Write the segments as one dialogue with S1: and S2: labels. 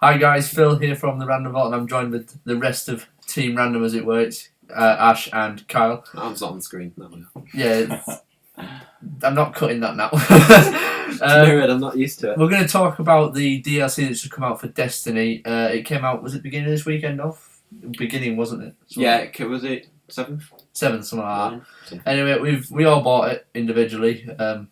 S1: Hi guys, Phil here from the Random Vault, and I'm joined with the rest of Team Random, as it were. It's Ash and Kyle.
S2: Arms on the screen. No.
S1: Yeah, I'm not cutting that now.
S2: I'm not used to it.
S1: We're going to talk about the DLC that should come out for Destiny. It came out, was it beginning of this weekend off? Beginning, wasn't it?
S2: Yeah, was it 7th?
S1: 7th, something like that. Anyway, we all bought it individually.
S2: We're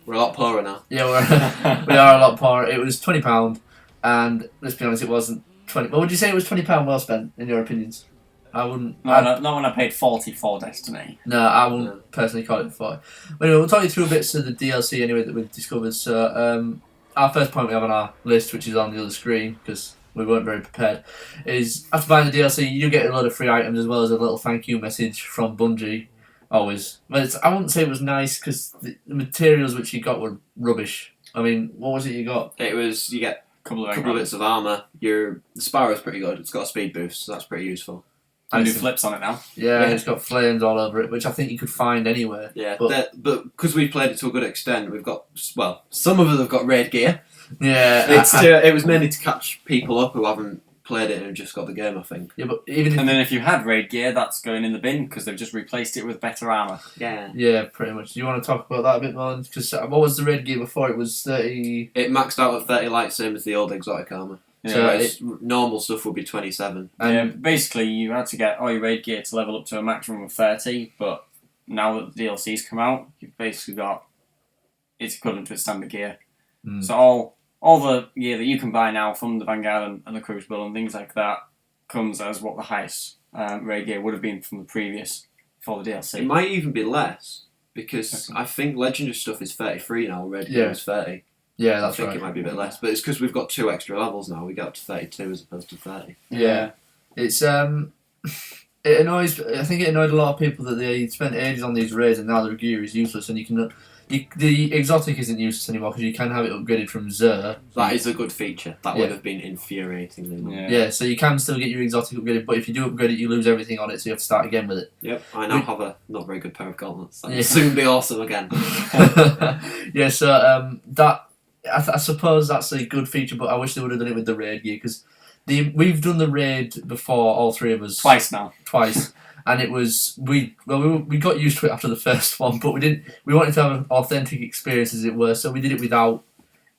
S2: a lot poorer now.
S1: Yeah, we are a lot poorer. It was £20. And let's be honest, it wasn't 20. Well, would you say it was £20 well spent in your opinions? I wouldn't.
S3: Not when I paid 40 for Destiny.
S1: No, I wouldn't personally call it 40. But anyway, we'll talk you through bits of the DLC anyway that we've discovered. So, our first point we have on our list, which is on the other screen because we weren't very prepared, is after buying the DLC, you get a lot of free items as well as a little thank you message from Bungie. Always, but I wouldn't say it was nice because the materials which you got were rubbish. I mean, what was it you got?
S2: It was you get
S3: Couple
S2: of bits of armour. The Sparrow's pretty good. It's got a speed boost, so that's pretty useful.
S3: And new flips on it now.
S1: Yeah, it's got flames all over it, which I think you could find anywhere.
S2: Yeah, but because we've played it to a good extent, we've got some of us have got raid gear.
S1: Yeah,
S2: it was mainly to catch people up who haven't played it and just got the game, I think.
S1: Yeah, but even
S3: then if you had raid gear, that's going in the bin because they've just replaced it with better armour.
S2: Yeah,
S1: pretty much. Do you want to talk about that a bit more? Because what was the raid gear before? It was 30.
S2: It maxed out at 30 light, same as the old exotic armour.
S1: Yeah.
S2: So normal stuff would be 27.
S3: Yeah, basically you had to get all your raid gear to level up to a maximum of 30, but now that the DLC's come out, you've basically got it's equivalent to its standard gear. So all the gear that you can buy now from the Vanguard and the Crucible and things like that comes as what the highest raid gear would have been from the previous for the DLC.
S2: It might even be less because I think legendary stuff is 33 now. Raid gear is 30.
S1: Yeah, that's right.
S2: I think it might be a bit less, but it's because we've got 2 extra levels now. We get up to 32 as opposed to 30.
S1: Yeah, it's it annoys. I think it annoyed a lot of people that they spent ages on these raids and now their gear is useless and you can. The exotic isn't useless anymore because you can have it upgraded from Xur.
S2: That is a good feature. That would have been infuriating.
S1: Yeah, so you can still get your exotic upgraded, but if you do upgrade it, you lose everything on it, so you have to start again with it.
S2: Yep, I now have a not very good pair of gauntlets. That'll soon be awesome again.
S1: Yeah, so that I suppose that's a good feature, but I wish they would have done it with the raid gear because we've done the raid before, all three of us.
S3: Twice now.
S1: And it was we got used to it after the first one, but we wanted to have an authentic experience, as it were. So we did it without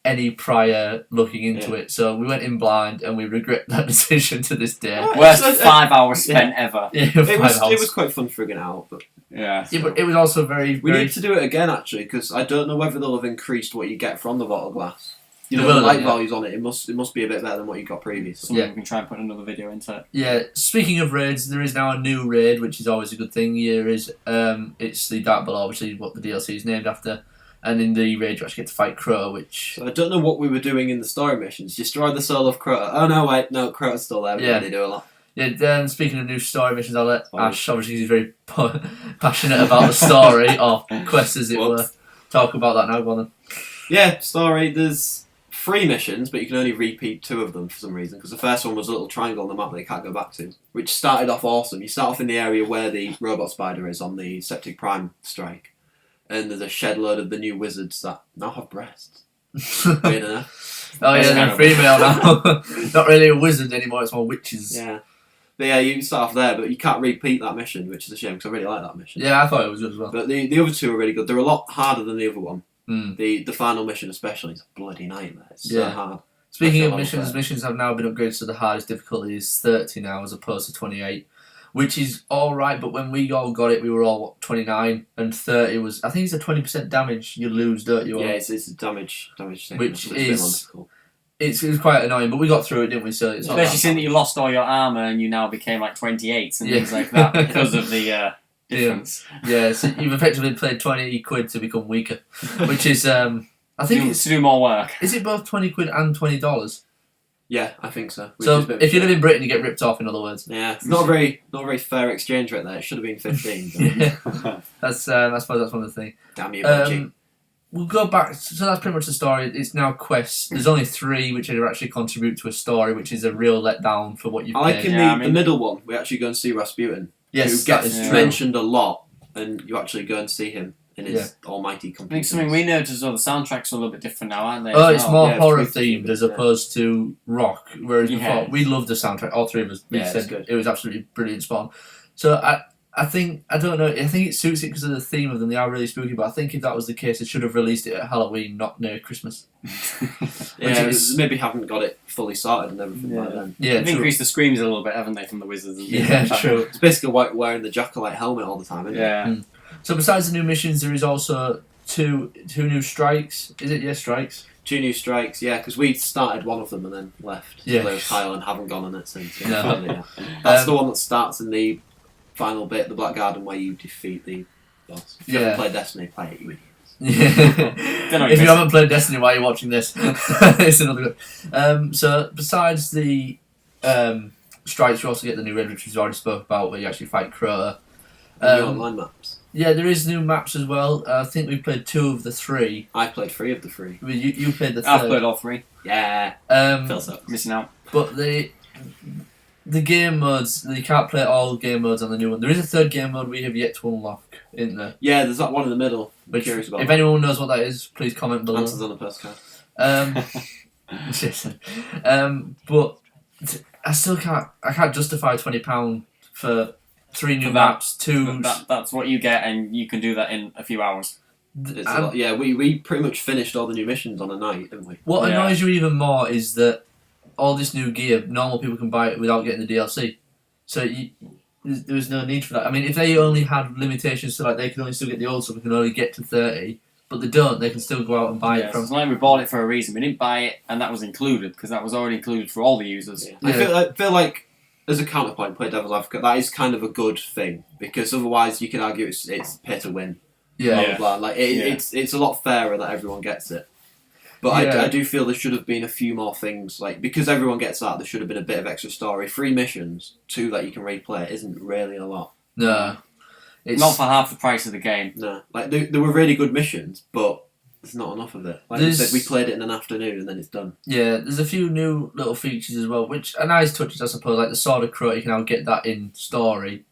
S1: any prior looking into it. So we went in blind, and we regret that decision to this day.
S3: Worst 5 hours spent ever.
S1: Yeah,
S2: it was quite fun figuring it out, but
S1: but it was also very.
S2: We need to do it again actually, because I don't know whether they'll have increased what you get from the bottle glass. The light values on it. It must be a bit better than what you got previously.
S3: So we can try and put another video into it.
S1: Yeah. Speaking of raids, there is now a new raid, which is always a good thing. Here is it's the Dark Below, which is what the DLC is named after. And in the raid, you actually get to fight Crow, which.
S2: So I don't know what we were doing in the story missions. Destroy the soul of Crow. Oh no, wait, no, Crow's still there. We really do a lot.
S1: Yeah. Speaking of new story missions, I'll let Ash, obviously he's very passionate about the story or quest, as it were. Talk about that now, go on then.
S2: Yeah, story. There's 3 missions, but you can only repeat 2 of them for some reason, because the first one was a little triangle on the map that you can't go back to, which started off awesome. You start off in the area where the robot spider is on the Septic Prime strike, and there's a shed load of the new wizards that now have breasts. Weird enough.
S1: Oh yeah, they're female now. Not really a wizard anymore, it's more witches.
S2: Yeah. But yeah, you can start off there, but you can't repeat that mission, which is a shame, because I really like that mission.
S1: Yeah, I thought it was good as well.
S2: But the other 2 are really good. They're a lot harder than the other one. The final mission especially is a bloody nightmare. It's so hard.
S1: Speaking of missions have now been upgraded, so the hardest difficulty is 30 now as opposed to 28, which is alright, but when we all got it, we were all 29, and 30 was, I think it's a 20% damage you lose, don't you?
S2: Yeah, it's a damage thing.
S1: Which is, it was quite annoying, but we got through it, didn't we? So it's
S3: especially seeing that you lost all your armour and you now became like 28 and things like that because of the difference.
S1: Yeah, so you've effectively paid 20 quid to become weaker, which is, I think it's
S3: to do more work.
S1: Is it both 20 quid and $20?
S2: Yeah, I think so.
S1: So if you live in Britain, you get ripped off. In other words.
S2: Yeah, it's not a very fair exchange rate there. It should have been 15.
S1: Yeah, I suppose that's one of the things.
S2: Damn you, Benji.
S1: We'll go back. So that's pretty much the story. It's now quests. There's only 3 which actually contribute to a story, which is a real letdown for what you've paid.
S2: I like in the middle one, we actually go and see Rasputin.
S1: Yes,
S2: who gets
S1: that is true.
S2: mentioned a lot, and you actually go and see him in his almighty
S3: I think
S2: company.
S3: something we noticed as well, the soundtracks are a little bit different now, aren't they?
S1: Oh,
S3: as
S1: it's
S3: well?
S1: more
S2: Yeah,
S1: horror
S2: it's pretty
S1: themed as
S2: different,
S1: opposed to rock. Whereas
S3: Yeah.
S1: before, we loved the soundtrack. All three of us. We
S2: Yeah, it's
S1: said
S2: good.
S1: it was absolutely brilliant, spot on. So I think I don't know. I think it suits it because of the theme of them. They are really spooky. But I think if that was the case, they should have released it at Halloween, not near Christmas.
S2: Yeah,
S1: is-
S2: maybe haven't got it fully sorted and everything by then.
S1: Yeah,
S3: They've
S1: true.
S3: increased the screams a little bit, haven't they, from the wizards? And
S1: Yeah,
S3: things like
S1: true.
S2: It's basically wearing the Jack-o'-lite helmet all the time, isn't
S3: that.
S2: it?
S3: Yeah.
S1: So besides the new missions, there is also two new strikes. Is it? Yeah, strikes.
S2: 2 new strikes, yeah, because we started one of them and then left.
S1: Yeah.
S2: To play with Kyle and haven't gone on it since. Yeah,
S1: No.
S2: finally, yeah. That's the one that starts in the final bit, the Black Garden, where you defeat the boss. If you
S1: Yeah.
S2: haven't played Destiny, play it, you idiot.
S1: Yeah. If you haven't played Destiny while you're watching this, it's another good. So besides the strikes, you also get the new raid, which we've already spoke about, where you actually fight Crota.
S2: And new online maps.
S1: Yeah, there is new maps as well. I think we played 2 of the 3.
S2: I played 3 of the 3.
S1: You played the 3rd.
S3: I've played all 3.
S2: Yeah. Phil sucks.
S3: Missing out.
S1: But the game modes, you can't play all game modes on the new one. There is a 3rd game mode we have yet to unlock, isn't there?
S2: Yeah, there's that one in the middle.
S1: Which,
S2: Curious about
S1: if
S2: that.
S1: anyone knows what that is, please comment below.
S2: Answers on a postcard.
S1: But I still can't. I can't justify £20 for 3 new
S3: For that.
S1: maps. 2.
S3: That's what you get, and you can do that in a few hours.
S2: It's a lot. Yeah, we pretty much finished all the new missions on a night, didn't we?
S1: What
S3: Yeah.
S1: annoys you even more is that all this new gear, normal people can buy it without getting the DLC. So there was no need for that. I mean, if they only had limitations, so like they can only still get the old stuff, we can only get to 30, but they don't. They can still go out and buy it
S3: Yeah,
S1: from.
S3: it's like we bought it for a reason. We didn't buy it, and that was included because that was already included for all the users.
S2: Yeah.
S1: Yeah.
S2: I feel like, as a counterpoint, play devil's advocate, that is kind of a good thing, because otherwise you could argue it's pay to win.
S1: Yeah.
S2: Blah, blah, blah. Like
S3: Yeah.
S2: it's a lot fairer that everyone gets it. But
S1: Yeah.
S2: I do feel there should have been a few more things, like, because everyone gets that, there should have been a bit of extra story. 3 missions, 2 that you can replay, isn't really a lot.
S1: No. It's
S3: Not for half the price of the game.
S2: No, like there were really good missions, but there's not enough of it. Like you
S1: There's-
S2: said, we played it in an afternoon and then it's done.
S1: Yeah, there's a few new little features as well, which are nice touches, I suppose. Like the Sword of Crota, you can now get that in story,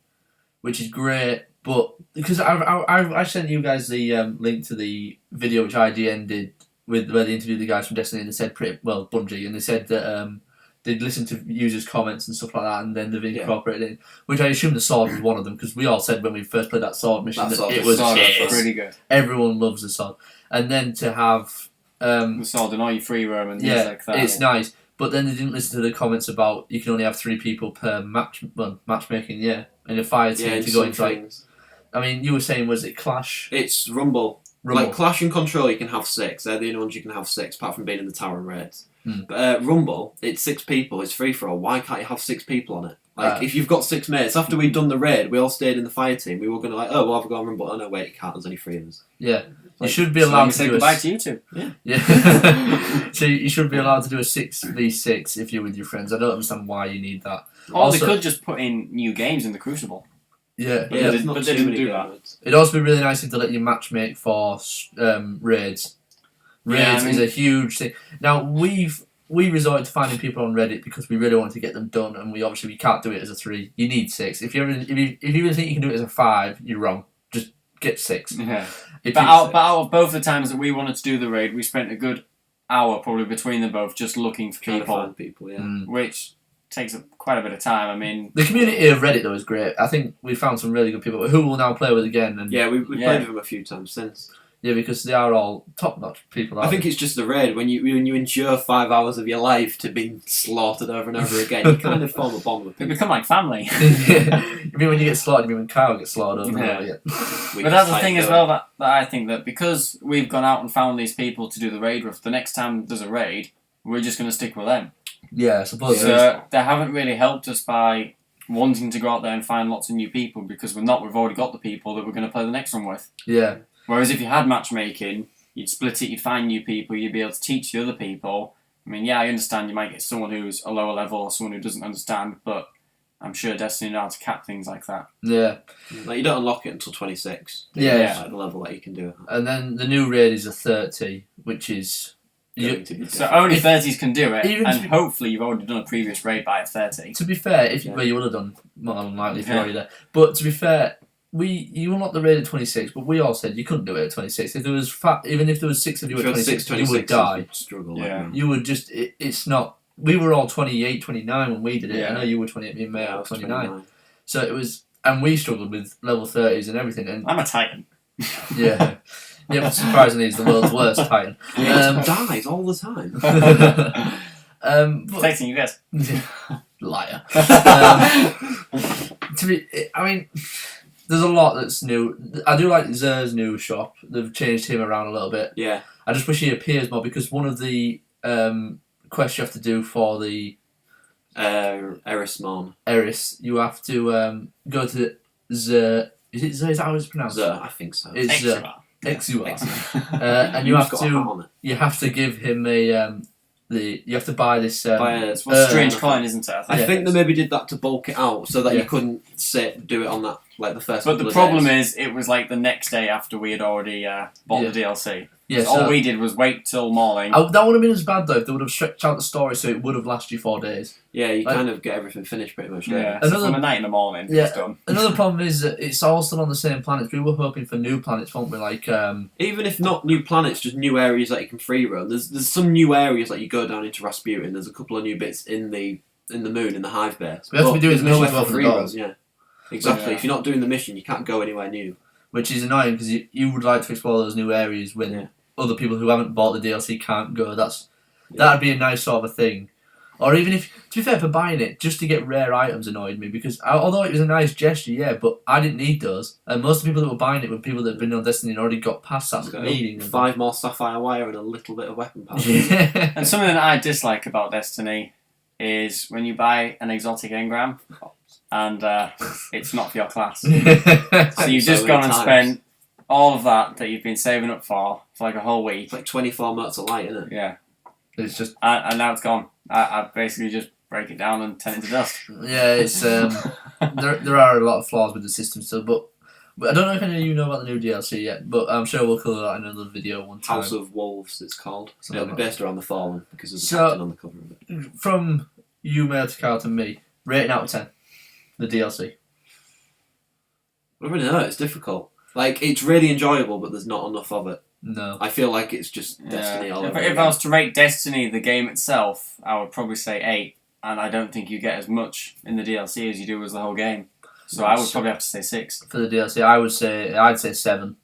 S1: which is great. But because I sent you guys the link to the video which IGN did with where they interviewed the guys from Destiny, and they said Bungie, and they said that they'd listened to users' comments and stuff like that, and then they've incorporated it in, which I assume the sword was one of them, because we all said when we first played that sword mission that it was
S3: Sword
S1: yes.
S3: is pretty good.
S1: Everyone loves the sword, and then to have
S3: The sword and all your free roam and things like that.
S1: it's nice. But then they didn't listen to the comments about you can only have 3 people per matchmaking, in a fire team
S2: Yeah,
S1: to go into like.
S2: things.
S1: I mean, you were saying, was it Clash?
S2: It's Rumble.
S1: Rumble.
S2: Like Clash and Control, you can have 6. They're the only ones you can have 6, apart from being in the Tower and Raids. But Rumble, it's 6 people. It's free for all. Why can't you have 6 people on it? Like, if you've got 6 mates, after we'd done the raid, we all stayed in the fire team. We were going to we'll have a go on Rumble. Oh no, wait, you can't. There's only 3 of us.
S1: Yeah, you
S2: Like,
S1: should be
S3: So
S1: allowed
S3: we
S1: to
S3: say
S1: do
S3: goodbye to you two.
S1: Yeah. So you should be allowed to do a 6v6 if you're with your friends. I don't understand why you need that.
S3: Or
S1: Also-
S3: they could just put in new games in the Crucible.
S1: Yeah.
S3: Yeah,
S2: there's
S3: but they
S2: too
S3: didn't
S2: many
S3: do
S2: game
S3: that.
S2: modes.
S1: It'd also be really nice if they let you matchmake for raids. Raids
S3: Yeah, I mean-
S1: is a huge thing. Now we resorted to finding people on Reddit because we really wanted to get them done, and we can't do it as a 3. You need 6. If you even think you can do it as a 5, you're wrong. Just get 6.
S3: Yeah.
S1: It
S3: But
S1: takes
S3: out,
S1: 6.
S3: but out of both the times that we wanted to do the raid, we spent a good hour probably between them both just looking for
S2: Trying to
S3: people,
S2: find people, yeah.
S3: which takes up quite a bit of time. I mean,
S1: The community of Reddit though is great. I think we found some really good people who we'll now play with again. And
S2: Yeah, we
S3: Yeah.
S2: played with them a few times since.
S1: yeah, because they are all top-notch people.
S2: I think it's just the raid. When you endure 5 hours of your life to be slaughtered over and over again, you kind of form a bond with
S3: we
S2: people.
S3: become like family.
S1: You mean when you get slaughtered? You mean when Kyle gets slaughtered? Over and
S3: Yeah.
S1: over again?
S3: But that's the thing as well that I think that because we've gone out and found these people to do the raid with, the next time there's a raid, we're just going to stick with them.
S1: Yeah, I suppose. it is.
S3: So they haven't really helped us by wanting to go out there and find lots of new people because we've already got the people that we're going to play the next one with.
S1: Yeah,
S3: Whereas if you had matchmaking, you'd split it, you'd find new people, you'd be able to teach the other people. I mean, yeah, I understand you might get someone who's a lower level or someone who doesn't understand, but I'm sure Destiny know how to cap things like that.
S1: yeah,
S2: Like, you don't unlock it until 26.
S1: yeah.
S3: Yeah.
S2: Like the level that you can do it at.
S1: And then the new raid is a 30, which is
S2: going to be
S3: So
S2: different.
S3: only 30s can do it,
S1: Even
S3: and
S1: to-
S3: hopefully you've already done a previous raid by a 30.
S1: To be fair, if
S2: Yeah.
S1: well, you would have done more than likely if you're
S3: Yeah.
S1: already there. But to be fair, you unlocked the raid at 26, but we all said you couldn't do it at 26. If there was even if there was 6 of you
S2: If
S1: at
S2: you had
S1: 26,
S2: 6
S1: you would die.
S2: you'd struggle.
S3: Yeah.
S2: Like,
S1: You would just. It's not. We were all 28, 29 when we did it.
S3: Yeah.
S1: I know you were 28, me and May
S2: I
S1: were
S2: was
S1: 29. So it was, and we struggled with level 30s and everything. And
S3: I'm a Titan.
S1: yeah, yeah. But surprisingly, he's the world's worst Titan.
S2: He dies all the time.
S1: But,
S3: Protecting you guys.
S1: liar. To be, I mean, there's a lot that's new. I do like Zer's new shop. They've changed him around a little bit.
S2: Yeah.
S1: I just wish he appears more because one of the quests you have to do for the
S2: Erismon.
S1: Eris, you have to go to Zer. Is it Zer? Is that how it's pronounced?
S2: Zer, I think so.
S1: It's
S3: Extra.
S1: Exua. And you
S2: You've
S1: have
S2: got a hat
S1: to
S2: on it.
S1: you have to give him a you have to buy this
S2: By a-
S3: It's one strange
S1: Uh,
S3: coin, isn't it? I
S2: I
S3: think.
S2: think they maybe did that to bulk it out so that
S1: Yeah.
S2: you couldn't do it on that like the first.
S3: But
S2: couple
S3: the
S2: of
S3: problem
S2: days.
S3: is, it was like the next day after we had already bought
S1: Yeah.
S3: the DLC.
S1: yeah.
S3: So all we did was wait till morning.
S1: That wouldn't have been as bad though if they would have stretched out the story so it would have lasted you 4 days.
S2: Yeah, you
S1: like-
S2: kind of get everything finished pretty much. don't
S3: Yeah,
S2: you?
S3: so from a night in the morning,
S1: Yeah.
S3: it's done.
S1: Another problem is that it's all still on the same planets. We were hoping for new planets, weren't we? Like
S2: Even if not new planets, just new areas that you can free roam. There's some new areas like you go down into Rasputin. There's a couple of new bits in the moon in the hive base.
S1: We have to be
S2: But
S1: doing
S2: there's
S1: the
S2: nowhere
S1: missions to
S2: for
S1: open the
S2: free
S1: doors.
S2: roam. Yeah, exactly.
S3: Yeah.
S2: If you're not doing the mission, you can't go anywhere new.
S1: which is annoying because you would like to explore those new areas when
S2: Yeah.
S1: other people who haven't bought the DLC can't go. That'd be a nice sort of a thing. Or even if, to be fair, for buying it just to get rare items annoyed me because although it was a nice gesture, yeah, but I didn't need those. And most of the people that were buying it were people that had been on Destiny and already got past that
S2: It's got
S1: meeting.
S2: 5 more sapphire wire and a little bit of weapon power.
S1: Yeah.
S3: And something that I dislike about Destiny is when you buy an exotic engram and it's not for your class. So you've
S2: So
S3: just gone and
S2: many times.
S3: spent all of that you've been saving up for like a whole week.
S2: It's like 24 motes of light, isn't it?
S3: Yeah.
S1: It's just
S3: And now it's gone. I basically just break it down and turn it into dust.
S1: yeah, it's there are a lot of flaws with the system still, but I don't know if any of you know about the new DLC yet, but I'm sure we'll cover that in another video one time.
S2: House of Wolves, it's called.
S1: Something
S2: It'll be
S1: like
S2: based around the Fallen because there's a
S1: So-
S2: captain on the cover of it.
S1: From you, Mail to Carl, and me, rating out of 10, the DLC.
S2: I don't really know. It's difficult. Like it's really enjoyable, but there's not enough of it.
S1: No.
S2: I feel like it's just Destiny all
S3: If,
S2: over
S3: if
S2: again.
S3: I was to rate Destiny, the game itself, I would probably say 8. And I don't think you get as much in the DLC as you do as the whole game. So I would probably have to say 6.
S1: For the DLC, I'd say 7.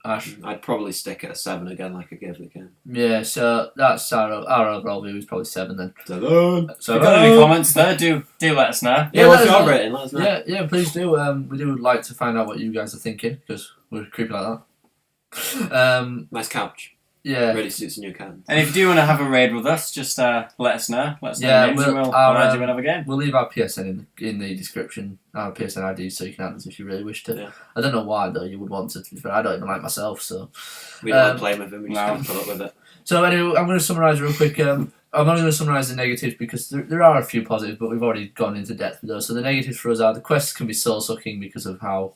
S1: Ash.
S2: I'd probably stick at a 7 again, like I gave the game.
S1: Yeah, so that's our overall view is probably 7 then.
S2: So,
S1: So
S3: If you've got any comments there, do let us know.
S2: yeah,
S1: let
S2: what's
S1: us
S2: your
S1: know.
S2: rating? Let us know.
S1: Yeah, please do. We do like to find out what you guys are thinking because we're creepy like that.
S2: Nice couch.
S1: Yeah.
S2: Really suits a new can.
S3: And if you do want to have a raid with us, just let us know. Let us know
S1: Yeah,
S3: your names and
S1: we'll-
S3: we'll
S1: our,
S3: add you another game.
S1: We'll leave our PSN in the description, our PSN ID, so you can add us if you really wish to.
S2: Yeah.
S1: I don't know why though you would want to, but I don't even like myself. So
S2: We don't
S1: Um,
S2: like playing with him, we just
S3: no.
S2: can't put up with it.
S1: so anyway, I'm going to summarise real quick. I'm only going to summarise the negatives because there are a few positives, but we've already gone into depth with those. So the negatives for us are the quests can be soul sucking because of how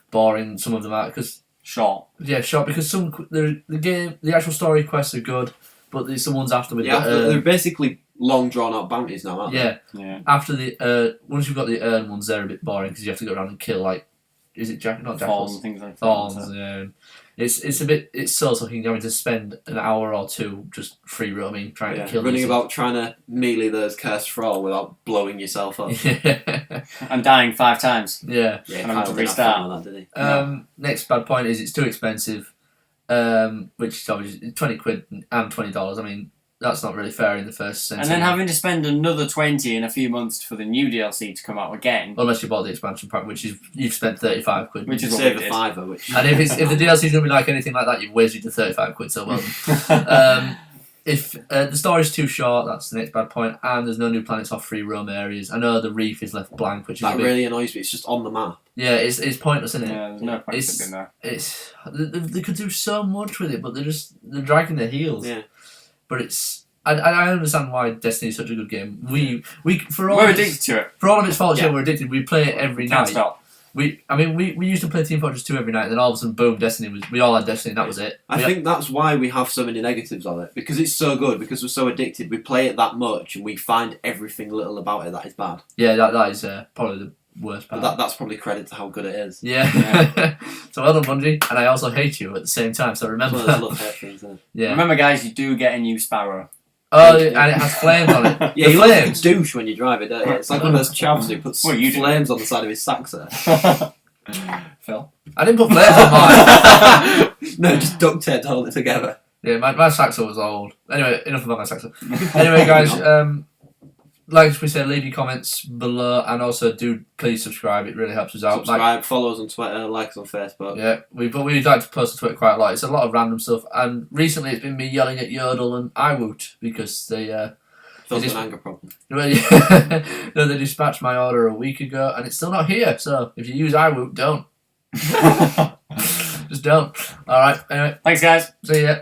S1: boring some of them are. Because
S3: Short.
S1: yeah, short because the actual story quests are good, but there's some ones after with
S2: Yeah,
S1: the
S2: they're basically long drawn out bounties now, aren't they?
S1: yeah.
S3: Yeah.
S1: After the once you've got the earn ones, they're a bit boring because you have to go around and kill is it not
S3: Thorns
S1: jackals?
S3: and things like that.
S1: Thorns. Yeah. It's so sucking having to spend an hour or two just free roaming trying
S2: Yeah,
S1: to kill
S2: running
S1: these
S2: about trying to melee those cursed thrall without blowing yourself up.
S1: things. Yeah.
S3: I'm dying 5 times.
S1: Yeah.
S2: Yeah,
S3: And I'm
S2: Kyle
S3: to
S2: didn't have
S3: restart.
S2: fun with that, did he?
S1: Next bad point is it's too expensive, which is obviously £20 and $20. I mean, that's not really fair in the first sense.
S3: And then having to spend another 20 in a few months for the new DLC to come out again.
S1: Unless you bought the expansion pack, which is you've spent £35.
S3: Which is what
S2: Save
S3: we
S2: a
S3: did.
S2: fiver, which
S1: And if the DLC is going to be like anything like that, you've wasted your £35. So well done. If the story's too short, that's the next bad point, and there's no new planets off free roam areas. I know the reef is left blank, which is
S2: that
S1: a bit,
S2: really annoys me. It's just on the map.
S1: yeah, it's pointless, isn't it?
S3: Yeah, there's no point
S1: It's-
S3: in there.
S1: It's they could do so much with it, but they're dragging their heels.
S2: Yeah.
S1: But I understand why Destiny is such a good game. We for all
S3: We're
S1: of its,
S3: addicted to it.
S1: for all of its faults, yeah,
S2: Yeah.
S1: we're addicted. We play it every
S3: Can't
S1: night.
S3: stop.
S1: we used to play Team Fortress 2 every night, and then all of a sudden, boom, we all had Destiny, and that was it.
S2: I think that's why we have so many negatives on it, because it's so good, because we're so addicted, we play it that much, and we find everything little about it that is bad.
S1: Yeah, that is probably the worst part.
S2: But that's probably credit to how good it is.
S1: Yeah. So well done, Bungie, and I also hate you at the same time, so remember.
S2: Well, love hate things, isn't it?
S1: Yeah.
S3: Remember, guys, you do get a new Sparrow.
S1: Oh, and it has flames on it.
S2: Yeah,
S1: the
S2: you look like a
S1: flames.
S2: douche when you drive it, don't you? It's like one of those chavs who puts flames on the side of his Saxo.
S3: Phil?
S1: I didn't put flames on mine.
S2: No, just duct tape to hold it together.
S1: Yeah, my Saxo was old. Anyway, enough about my Saxo. Anyway, guys, like we said, leave your comments below, and also do please subscribe. It really helps us out.
S2: Subscribe, follow us on Twitter, like us on Facebook.
S1: Yeah, we like to post on Twitter quite a lot. It's a lot of random stuff, and recently it's been me yelling at Yodel and iWoot because they
S2: Phil's got an anger problem.
S1: no, they dispatched my order a week ago, and it's still not here. So if you use iWoot, don't. Just don't. All right. Anyway,
S3: Thanks, guys.
S1: see ya.